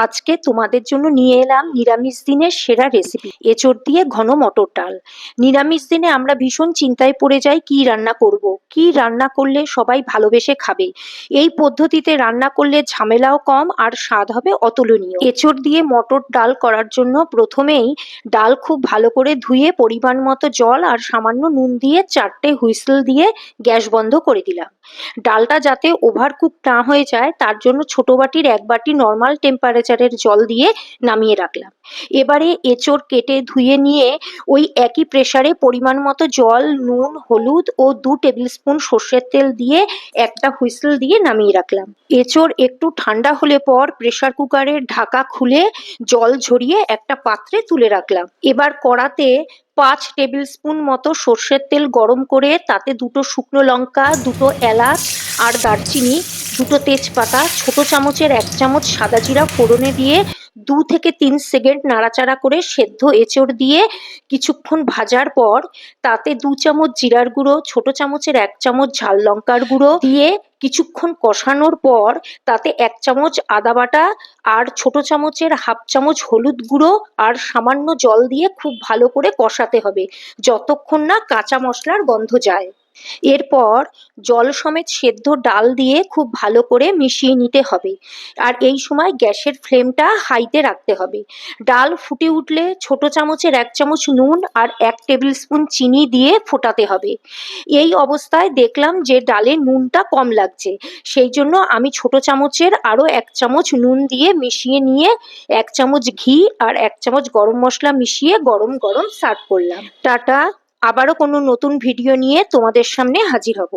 আজকে তোমাদের জন্য নিয়ে এলাম নিরামিষ দিনের সেরা রেসিপি, এঁচোড় দিয়ে ঘন মটর ডাল। নিরামিষ দিনে আমরা ভীষণ চিন্তায় পড়ে যাই কি রান্না করব, কি রান্না করলে সবাই ভালোবেসে খাবে। এই পদ্ধতিতে রান্না করলে ঝামেলাও কম আর স্বাদ হবে অতুলনীয়। এঁচোড় দিয়ে মটর ডাল করার জন্য প্রথমেই ডাল খুব ভালো করে ধুয়ে পরিমাণ মতো জল আর সামান্য নুন দিয়ে 4টে হুইসেল দিয়ে গ্যাস বন্ধ করে দিলাম। ডালটা যাতে ওভারকুক না হয়ে যায় তার জন্য ছোট বাটির 1 বাটি নর্মাল টেম্পারেচারের জল দিয়ে নামিয়ে রাখলাম। এবারে এঁচোড় কেটে ধুয়ে নিয়ে ওই একই প্রেসারে পরিমাণ মতো জল, নুন, হলুদ ও 2 টেবিল স্পুন সর্ষের তেল দিয়ে একটা হুইসেল দিয়ে নামিয়ে রাখলাম। এঁচোড় একটু ঠান্ডা হলে পর প্রেসার কুকারের ঢাকা খুলে জল ঝরিয়ে একটা পাত্রে তুলে রাখলাম। এবার কড়াতে 5 টেবিল স্পুন মতো সর্ষের তেল গরম করে তাতে 2টো শুকনো লঙ্কা, 2টো এলাচ আর দারচিনি, 2টো তেজপাতা, ছোট চামচের 1 চামচ সাদা জিরা ফোড়নে দিয়ে 2 থেকে 3 সেকেন্ড নাড়াচাড়া করে সেদ্ধ এঁচোড় দিয়ে কিছুক্ষণ ভাজার পর তাতে 2 চামচ জিরার গুঁড়ো, ছোট চামচের 1 চামচ ঝাল লঙ্কার গুঁড়ো দিয়ে কিছুক্ষণ কষানোর পর তাতে 1 চামচ আদা বাটা আর ছোট চামচের 1/2 চামচ হলুদ গুঁড়ো আর সামান্য জল দিয়ে খুব ভালো করে কষাতে হবে যতক্ষণ না কাঁচা মশলার গন্ধ যায়। এরপর জল সমেত সেদ্ধ ডাল দিয়ে খুব ভালো করে মিশিয়ে নিতে হবে আর এই সময় গ্যাসের ফ্লেমটা হাইতে রাখতে হবে। ডাল ফুটে উঠলে ছোট চামচের 1 চামচ নুন আর 1 টেবিল স্পুন চিনি দিয়ে ফোটাতে হবে। এই অবস্থায় দেখলাম যে ডালে নুনটা কম লাগছে, সেই জন্য আমি ছোট চামচের আরও 1 চামচ নুন দিয়ে মিশিয়ে নিয়ে 1 চামচ ঘি আর 1 চামচ গরম মশলা মিশিয়ে গরম গরম সার্ভ করলাম। টাটা। আবারও কোনো নতুন ভিডিও নিয়ে তোমাদের সামনে হাজির হব।